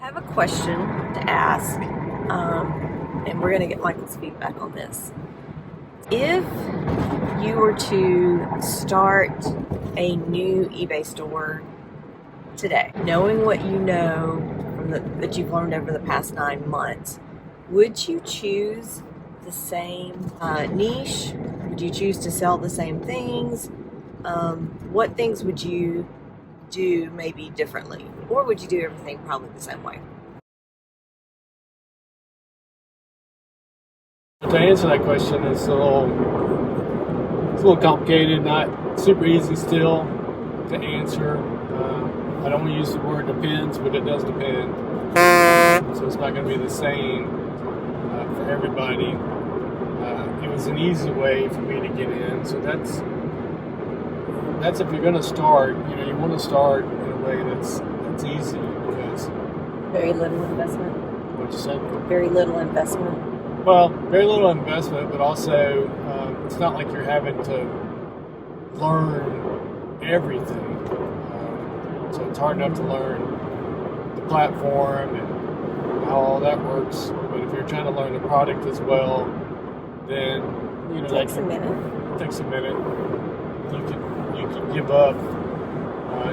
have a question to ask, and we're going to get Michael's feedback on this. If you were to start a new eBay store today, knowing what you know that you've learned over the past 9 months, would you choose the same niche? Would you choose to sell the same things? What things would you do maybe differently, or would you do everything probably the same way? To answer that question, it's a little complicated, not super easy still to answer. I don't want to use the word depends, but it does depend. So it's not going to be the same for everybody. It was an easy way for me to get in, so that's if you're going to start. You want to start in a way that's easy, because Very little investment. what you said. Very little investment. Well, very little investment, but also it's not like you're having to learn everything. So it's hard enough to learn the platform and how all that works. But if you're trying to learn the product as well, then It takes a minute. It takes a minute. You can give up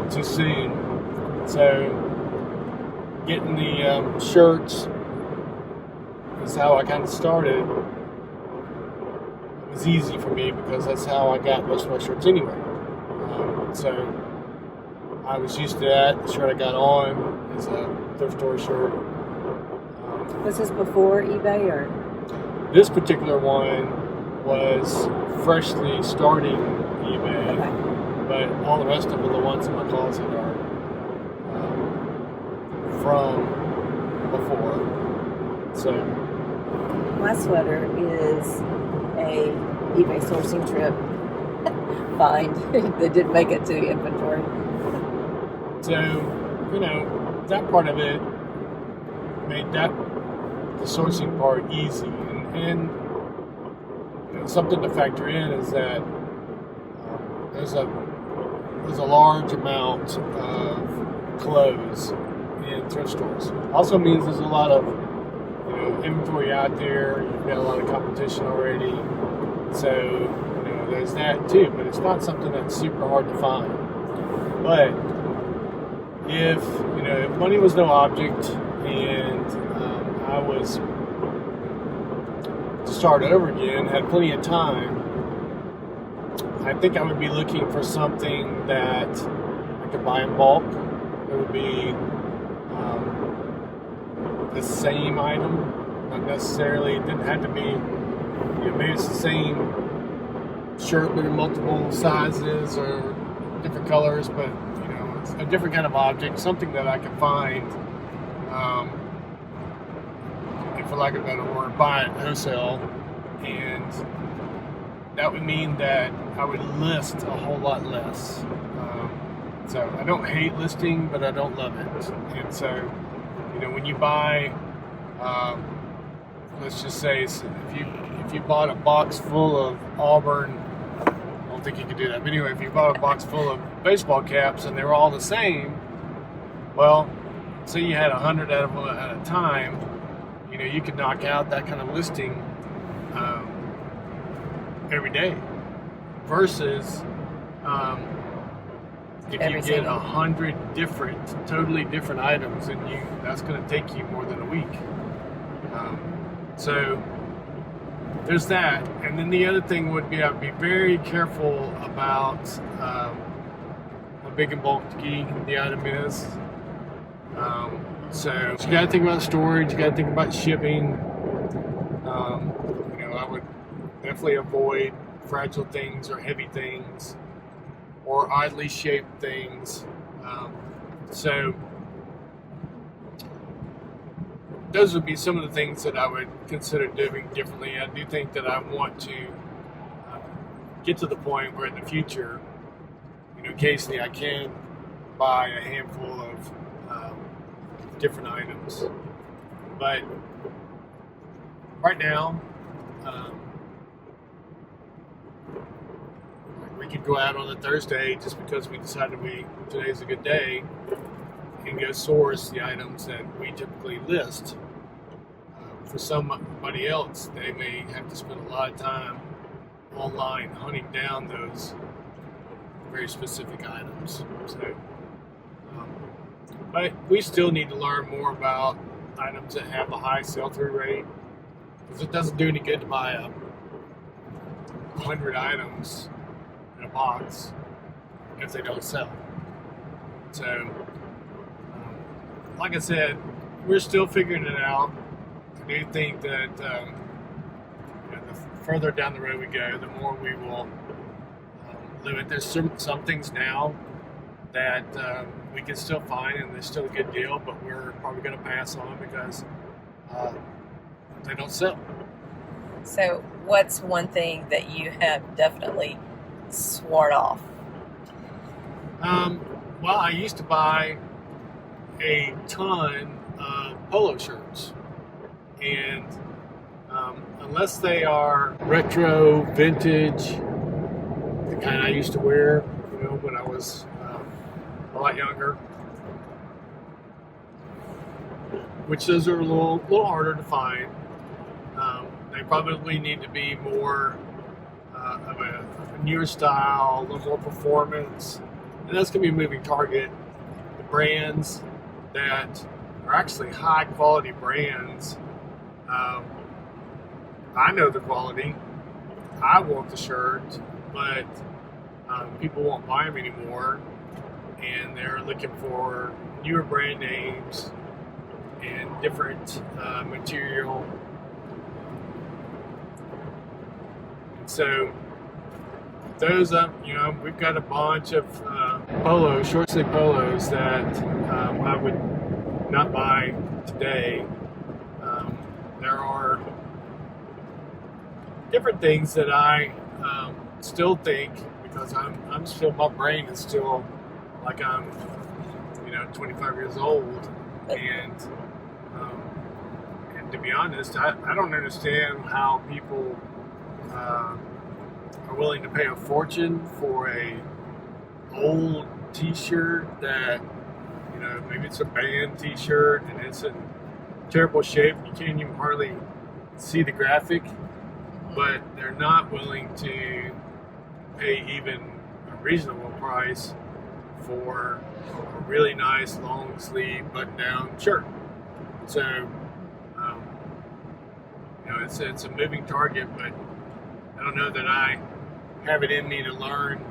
too soon. So getting the shirts is how I kind of started. It was easy for me because that's how I got most of my shirts anyway. So I was used to that. The shirt I got on is a thrift store shirt. Was this before eBay or? This particular one was freshly starting eBay, Okay. but all the rest of them, the ones in my closet, are from before. So My sweater is a eBay sourcing trip find that didn't make it to inventory. So, that part of it made the sourcing part easy. And something to factor in is that there's a large amount of clothes in thrift stores. Also means there's a lot of inventory out there. You've got a lot of competition already. So, there's that too. But it's not something that's super hard to find. But if money was no object and I was to start over again, had plenty of time, I think I would be looking for something that I could buy in bulk. It would be the same item, not necessarily. It didn't have to be. Maybe it's the same shirt but in multiple sizes or different colors, but it's a different kind of object, something that I can find, and for lack of a better word, buy at wholesale, and that would mean that I would list a whole lot less. So I don't hate listing, but I don't love it. And so, when you buy, let's just say, if you bought a box full of Auburn, I don't think you could do that. But anyway, if you bought a box full of baseball caps and they were all the same, well, say you had 100 of them at a time, you could knock out that kind of listing every day. Versus if you get 100 totally different items, and that's going to take you more than a week. So there's that. And then the other thing would be I'd be very careful about how big and bulky the item is. So you got to think about storage. You got to think about shipping. I would definitely avoid fragile things or heavy things or oddly shaped things. So those would be some of the things that I would consider doing differently. I do think that I want to get to the point where in the future, occasionally I can buy a handful of different items. But right now, we could go out on a Thursday just because we decided today's a good day, and go source the items that we typically list. For somebody else, they may have to spend a lot of time online hunting down those very specific items. So, but we still need to learn more about items that have a high sell-through rate, because it doesn't do any good to buy 100 items in a box if they don't sell. So, like I said, we're still figuring it out. I do think that the further down the road we go, the more we will limit. There's some things now that we can still find, and they're still a good deal, but we're probably going to pass on because they don't sell. So, what's one thing that you have definitely sworn off? Well, I used to buy a ton of polo shirts, and unless they are retro, vintage, the kind I used to wear, when I was a lot younger, which those are a little harder to find. They probably need to be more of a newer style, a little more performance, and that's going to be a moving target. The brands that are actually high quality brands, I know the quality. I want the shirt, but people won't buy them anymore, and they're looking for newer brand names and different material. And so those we've got a bunch of short sleeve polos that I would not buy today. There are different things that I still think, because I'm still, my brain is still like I'm 25 years old, and to be honest, I don't understand how people are willing to pay a fortune for a old t-shirt that maybe it's a band t-shirt and it's in terrible shape. You can't even hardly see the graphic, but they're not willing to pay even a reasonable price for a really nice long sleeve button down shirt. So it's a moving target, but I don't know that I have it in me to learn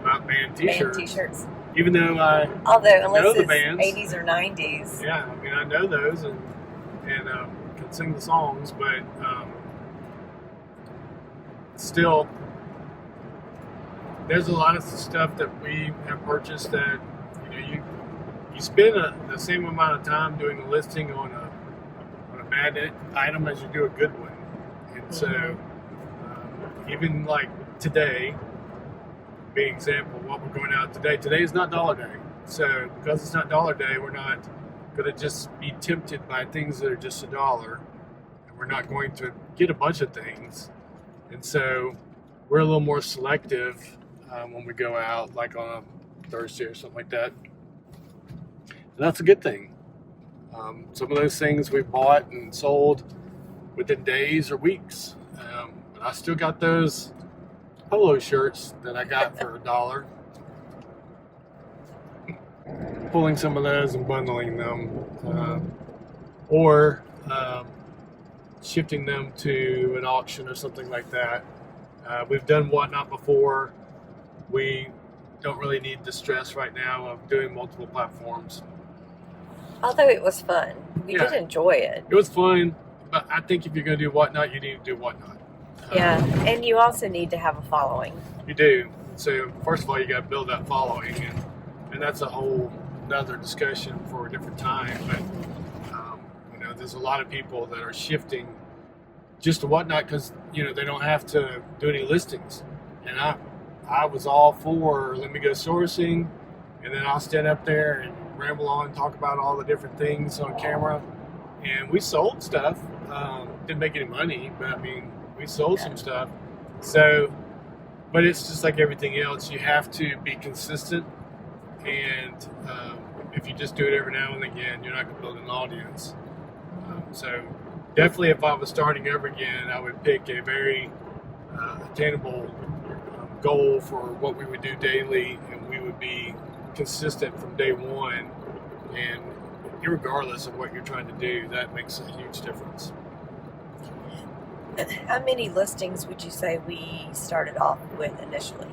about band t-shirts. Even though unless know the it's bands, 80s or 90s. Yeah, I mean, I know those and can sing the songs, but still, there's a lot of stuff that we have purchased that you spend the same amount of time doing a listing on a bad item as you do a good one, and so even like today, being an example, what we're going out today. Today is not Dollar Day, so because it's not Dollar Day, we're not going to just be tempted by things that are just $1, and we're not going to get a bunch of things, and so we're a little more selective when we go out, like on a Thursday or something like that. And that's a good thing. Some of those things we bought and sold within days or weeks, but I still got those polo shirts that I got for $1. Pulling some of those and bundling them, or shifting them to an auction or something like that. We've done Whatnot before. We don't really need the stress right now of doing multiple platforms. Although it was fun. We did enjoy it. It was fun, but I think if you're going to do Whatnot, you need to do Whatnot. Yeah, and you also need to have a following. You do. So first of all, you got to build that following, and that's a whole another discussion for a different time. But there's a lot of people that are shifting just to Whatnot because they don't have to do any listings. And I was all for let me go sourcing, and then I'll stand up there and ramble on and talk about all the different things on camera. And we sold stuff. Didn't make any money, but I mean, we sold some stuff. So, but it's just like everything else. You have to be consistent And if you just do it every now and again, you're not going to build an audience. So definitely, if I was starting over again, I would pick a very attainable goal for what we would do daily, and we would be consistent from day one. And irregardless of what you're trying to do, that makes a huge difference. How many listings would you say we started off with initially?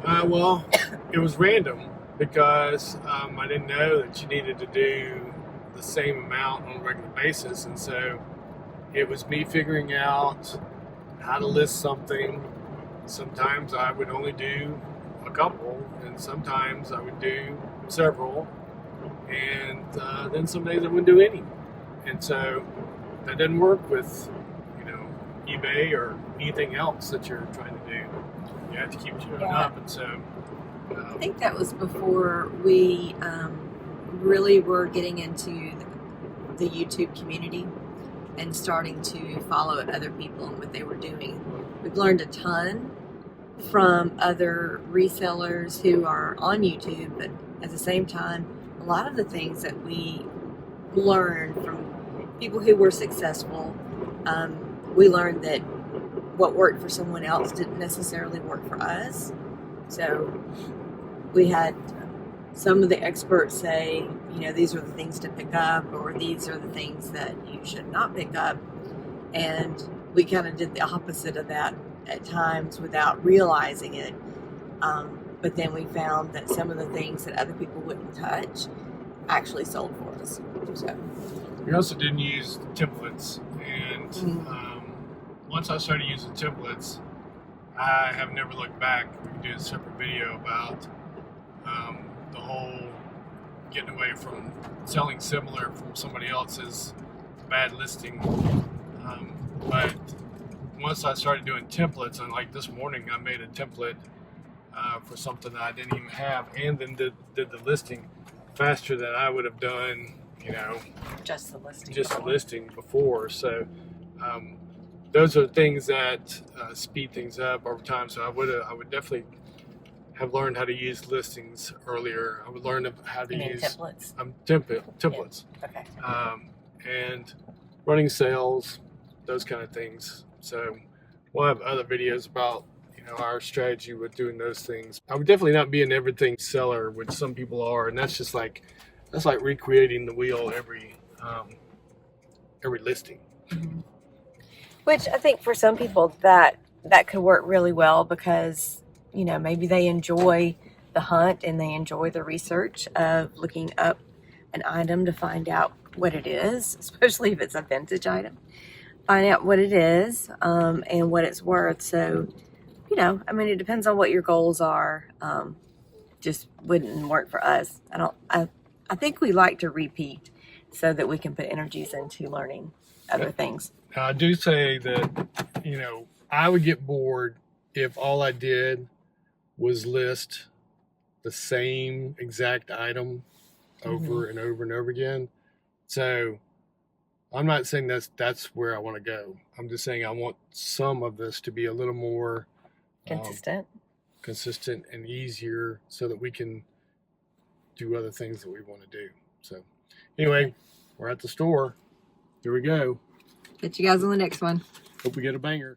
Well, it was random because I didn't know that you needed to do the same amount on a regular basis, and so it was me figuring out how to list something. Sometimes I would only do a couple, and sometimes I would do several, and then some days I wouldn't do any. And so that doesn't work with, eBay or anything else that you're trying to do. You have to keep showing up, and so I think that was before we really were getting into the YouTube community and starting to follow other people and what they were doing. We've learned a ton from other resellers who are on YouTube, but at the same time, a lot of the things that we learned from people who were successful, we learned that what worked for someone else didn't necessarily work for us. So we had some of the experts say, these are the things to pick up, or these are the things that you should not pick up. And we kind of did the opposite of that at times without realizing it. But then we found that some of the things that other people wouldn't touch actually sold for us. So we also didn't use templates, and once I started using templates, I have never looked back. We can do a separate video about the whole getting away from selling similar from somebody else's bad listing. But once I started doing templates, and like this morning, I made a template for something that I didn't even have, and then did the listing faster than I would have done, just the listing before. So those are things that speed things up over time. So I would definitely have learned how to use listings earlier. I would learn how to use templates. Templates. Yeah. Okay. And running sales, those kind of things. So we'll have other videos about our strategy with doing those things. I would definitely not be an everything seller, which some people are, and that's like recreating the wheel every listing. Mm-hmm. Which I think for some people that could work really well because maybe they enjoy the hunt and they enjoy the research of looking up an item to find out what it is, especially if it's a vintage item. Find out what it is and what it's worth. So, it depends on what your goals are. Just wouldn't work for us. I think we like to repeat so that we can put energies into learning other things. I do say that, I would get bored if all I did was list the same exact item over and over and over again. So I'm not saying that's where I want to go. I'm just saying I want some of this to be a little more consistent and easier so that we can do other things that we want to do. So anyway, we're at the store. Here we go. Catch you guys on the next one. Hope we get a banger.